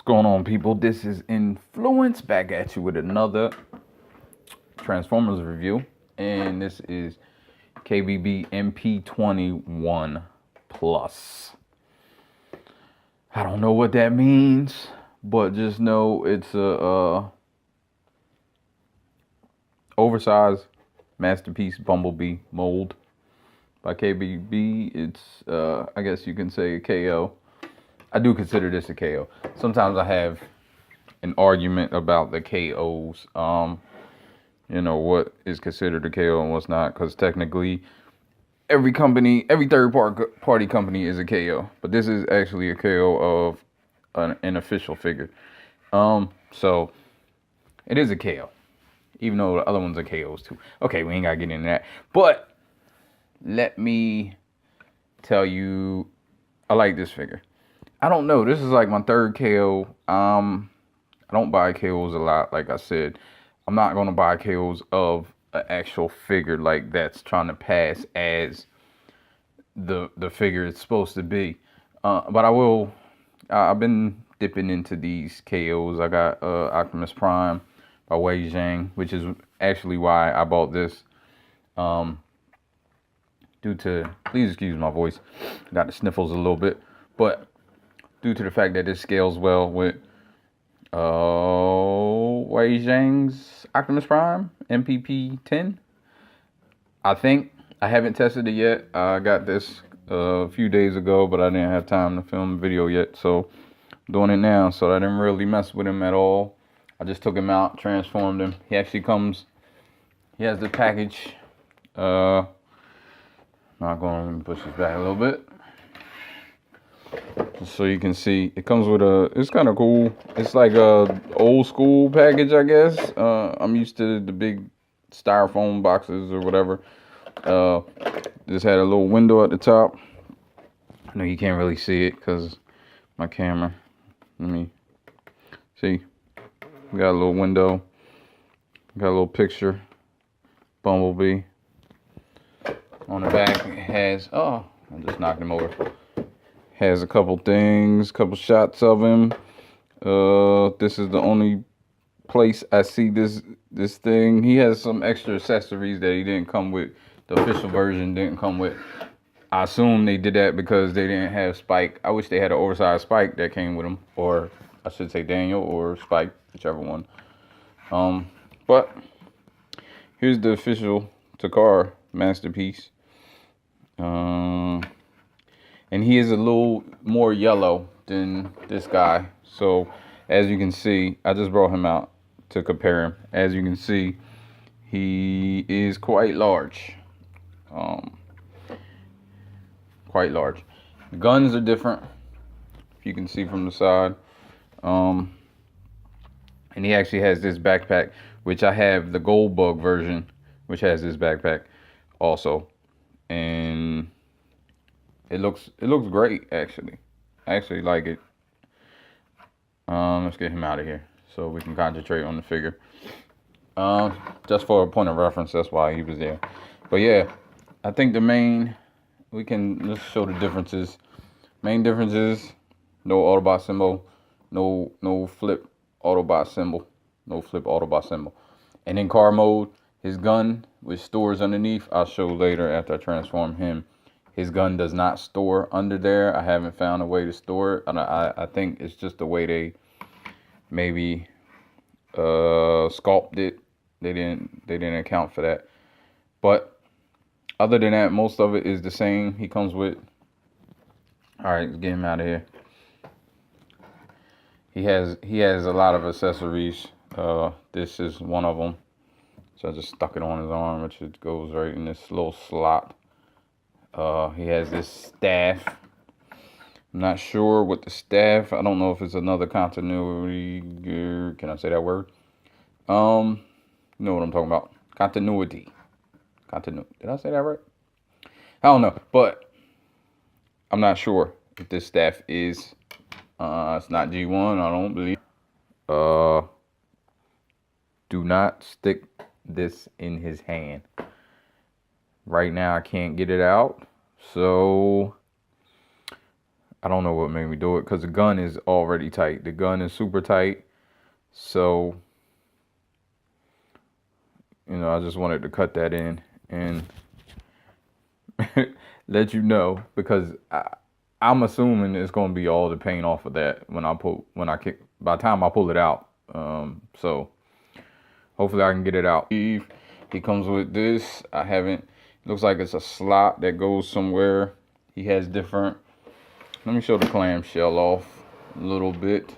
Going on, people? This is Inflewence back at you with another Transformers review, and this is KBB mp21 plus. I don't know what that means, but just know it's a oversized masterpiece Bumblebee mold by KBB. It's I guess you can say a KO. I do consider this a KO. Sometimes I have an argument about the KOs. You know, what is considered a KO and what's not, because technically every third party company is a KO, but this is actually a KO of an official figure. So it is a KO, even though the other ones are KOs too. Okay, we ain't gotta get into that, but let me tell you, I like this figure. I don't know. This is like my third KO. I don't buy KOs a lot. Like I said, I'm not going to buy KOs of an actual figure like that's trying to pass as the figure it's supposed to be. But I will. I've been dipping into these KOs. I got Optimus Prime by Wei Zhang, which is actually why I bought this. Due to, please excuse my voice, got the sniffles a little bit, but due to the fact that it scales well with Wei Zhang's Optimus Prime MPP10. I think. I haven't tested it yet. I got this a few days ago, but I didn't have time to film a video yet, so I'm doing it now. So I didn't really mess with him at all. I just took him out, transformed him. He actually comes, he has the package. Not going to push this back a little bit, so you can see it comes with it's kind of cool. It's like a old school package, I guess. I'm used to the big styrofoam boxes or whatever. This had a little window at the top. I know you can't really see it because my camera. Let me see. We got a little window. Got a little picture. Bumblebee. On the back it has, I just knocked him over. Has a couple things, couple shots of him. This is the only place I see this thing. He has some extra accessories that he didn't come with. The official version didn't come with. I assume they did that because they didn't have Spike. I wish they had an oversized Spike that came with him, or I should say Daniel or Spike, whichever one. But here's the official Takar masterpiece. And he is a little more yellow than this guy. So as you can see, I just brought him out to compare him. As you can see, he is quite large. Quite large. The guns are different, if you can see from the side. And he actually has this backpack, which I have the Gold Bug version, which has this backpack also. And it looks great, actually. I actually like it. Let's get him out of here so we can concentrate on the figure. Just for a point of reference, that's why he was there. But yeah, I think let's show the differences. Main differences: no Autobot symbol, no flip Autobot symbol, no flip Autobot symbol. And in car mode, his gun, which stores underneath, I'll show later after I transform him. His gun does not store under there. I haven't found a way to store it. I think it's just the way they maybe sculpted it. They didn't account for that. But other than that, most of it is the same. He comes with. All right, let's get him out of here. He has a lot of accessories. This is one of them. So I just stuck it on his arm, which it goes right in this little slot. He has this staff. I'm not sure what the staff. I don't know if it's another continuity. Can I say that word? You know what I'm talking about. Continuity. Did I say that right? I don't know, but I'm not sure if this staff is. It's not G1. I don't believe. Do not stick this in his hand. Right now I can't get it out, so I don't know what made me do it, because the gun is already tight. The gun is super tight. So, you know, I just wanted to cut that in and let you know, because I'm assuming it's going to be all the paint off of that by the time I pull it out. So hopefully I can get it out. He comes with this. Looks like it's a slot that goes somewhere. He has different, let me show the clamshell off a little bit.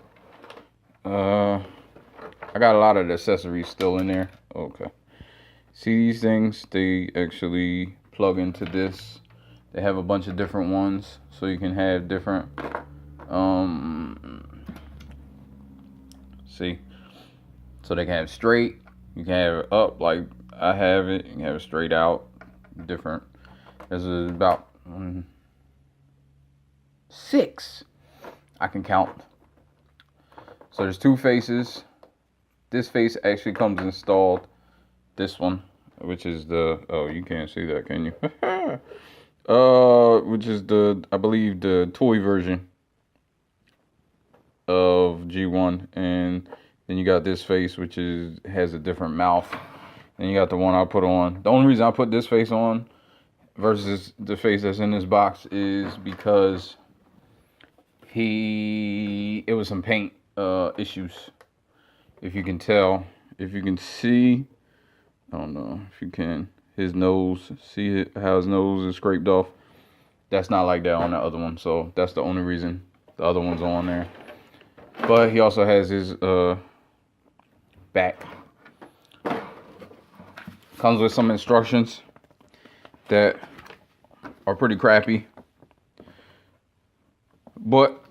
I got a lot of the accessories still in there. Okay. See these things? They actually plug into this. They have a bunch of different ones, so you can have different, see? So they can have straight, you can have it up like I have it, you can have it straight out, different. There's about 6, I can count. So there's 2 faces. This face actually comes installed. This one, which is oh, you can't see that, can you? Which is I believe the toy version of G1, and then you got this face, which has a different mouth. Then you got the one I put on. The only reason I put this face on versus the face that's in this box is because it was some paint issues. If you can tell, if you can see, I don't know if you can, his nose, see how his nose is scraped off? That's not like that on the other one, so that's the only reason the other one's on there. But he also has his back. Comes with some instructions that are pretty crappy. But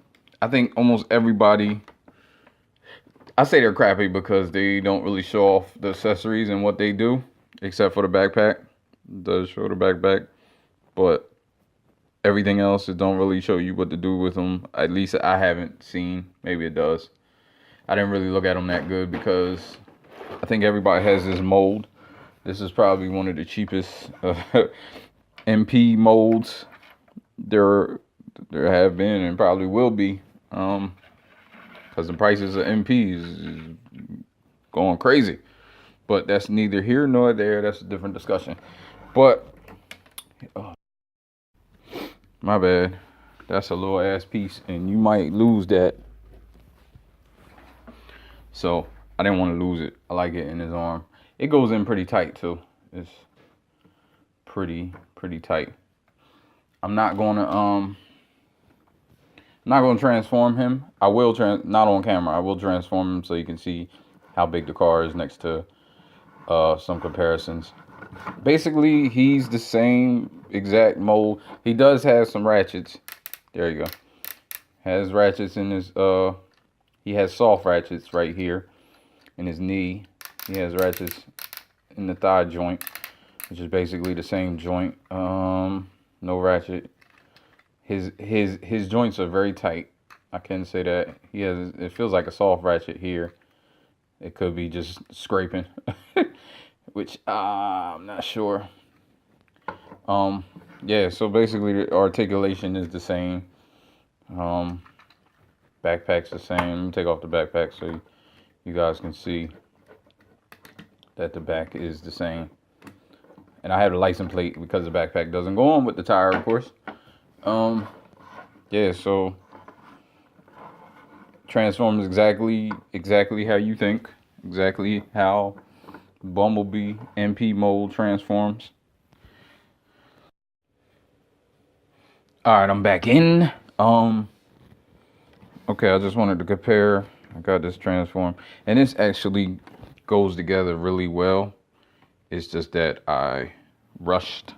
I think almost everybody, I say they're crappy because they don't really show off the accessories and what they do, except for the backpack. It does show the backpack, but everything else, it don't really show you what to do with them. At least I haven't seen. Maybe it does. I didn't really look at them that good because I think everybody has this mold. This is probably one of the cheapest MP molds there have been and probably will be. Because the prices of MPs is going crazy. But that's neither here nor there. That's a different discussion. But, my bad. That's a little ass piece, and you might lose that. So, I didn't want to lose it. I like it in his arm. It goes in pretty tight, too. It's pretty tight. I'm not going to transform him. I will not on camera. I will transform him so you can see how big the car is next to some comparisons. Basically, he's the same exact mold. He does have some ratchets. There you go. Has ratchets in his he has soft ratchets right here in his knee. He has ratchets in the thigh joint, which is basically the same joint. No ratchet. His joints are very tight. I can say that. It feels like a soft ratchet here. It could be just scraping, which I'm not sure. Yeah, so basically the articulation is the same. Backpack's the same. Let me take off the backpack so you guys can see that the back is the same. And I have the license plate because the backpack doesn't go on with the tire, of course. Yeah, so transforms exactly how you think, exactly how Bumblebee MP mold transforms. All right, I'm back in. Okay, I just wanted to compare. I got this transform, and this actually goes together really well. It's just that I rushed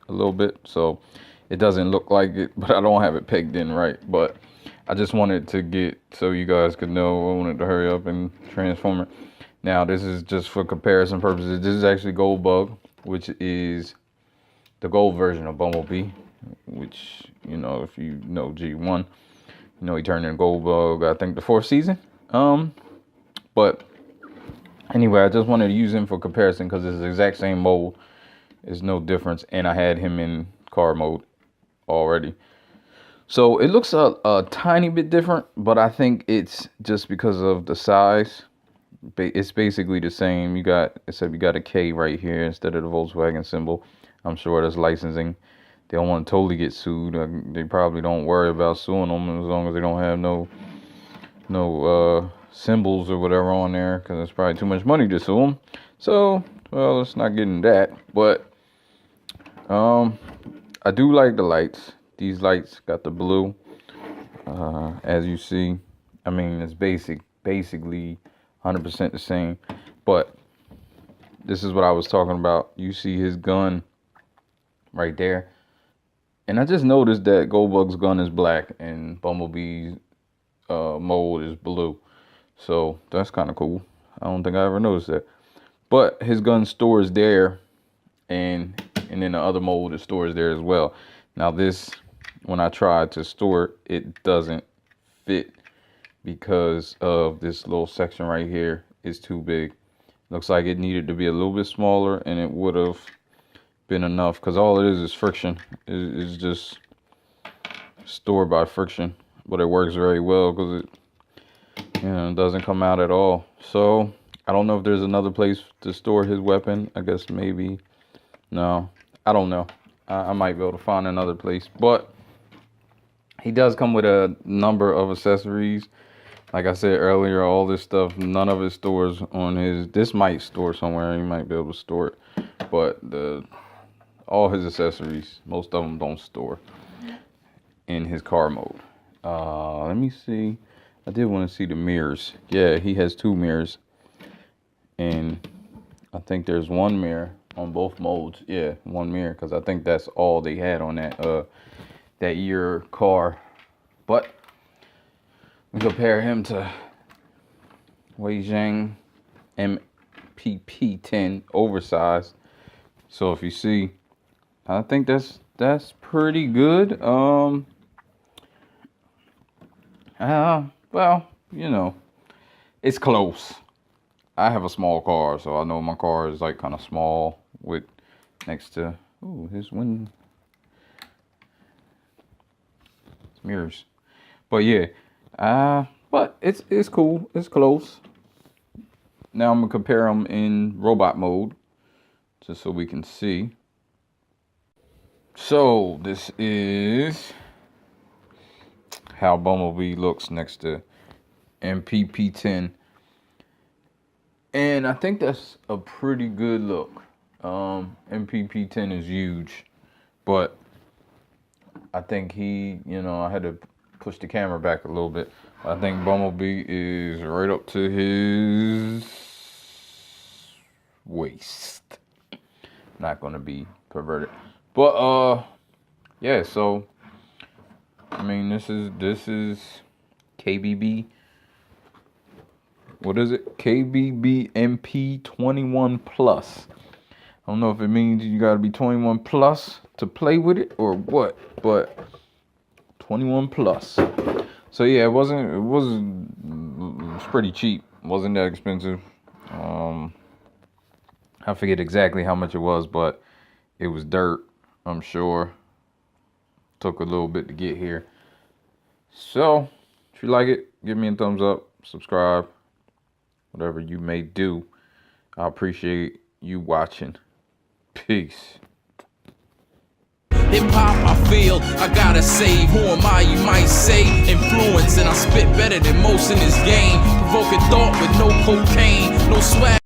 a little bit, so it doesn't look like it, but I don't have it pegged in right. But I just wanted to get, so you guys could know, I wanted to hurry up and transform it. Now, this is just for comparison purposes. This is actually Gold Bug, which is the gold version of Bumblebee, which, you know, if you know G1, you know he turned into Gold Bug, I think, the 4th season. But anyway, I just wanted to use him for comparison because it's the exact same mold. There's no difference, and I had him in car mode already. So it looks a tiny bit different, but I think it's just because of the size. It's basically the same. Except you got a K right here instead of the Volkswagen symbol. I'm sure that's licensing. They don't want to totally get sued. They probably don't worry about suing them as long as they don't have no symbols or whatever on there, because it's probably too much money to sue them. So, well, let's not get into that. But I do like the lights. These lights got the blue. As you see, I mean, it's basically 100% the same. But this is what I was talking about. You see his gun right there. And I just noticed that Goldbug's gun is black and Bumblebee's mold is blue. So that's kind of cool. I don't think I ever noticed that. But his gun stores there, and then the other mold is stores there as well. Now this, when I tried to store it, it doesn't fit because of this little section right here is too big. Looks like it needed to be a little bit smaller, and it would have been enough, because all it is friction. It's just stored by friction, but it works very well because it doesn't come out at all. So I don't know if there's another place to store his weapon. I guess maybe. No, I don't know. I might be able to find another place, but he does come with a number of accessories. Like I said earlier, all this stuff, none of it stores on his. This might store somewhere. He might be able to store it, but all his accessories, most of them don't store in his car mode. Let me see. I did want to see the mirrors. Yeah, he has 2 mirrors, and I think there's 1 mirror on both modes. Yeah, 1 mirror, because I think that's all they had on that year car. But we compare him to Wei Zhang mp21 oversized. So if you see, I think that's pretty good. Well, it's close. I have a small car, so I know my car is like kind of small with next to his window mirrors. But yeah, but it's cool. It's close. Now I'm gonna compare them in robot mode, just so we can see. So this is how Bumblebee looks next to mp21, and I think that's a pretty good look. mp21 is huge, but I think I had to push the camera back a little bit. I think Bumblebee is right up to his waist. Not gonna be perverted, but yeah. So I mean, this is KBB. What is it? KBB mp21 plus. I don't know if it means you gotta be 21 plus to play with it or what, but 21 plus. So yeah, it was pretty cheap. It wasn't that expensive. I forget exactly how much it was, but it was dirt, I'm sure. Took a little bit to get here. So if you like it, give me a thumbs up, subscribe, whatever you may do. I appreciate you watching. Peace. Hip hop, I feel, I gotta say, who am I, you might say, influence, and I spit better than most in this game, provoking thought with no cocaine, no swag.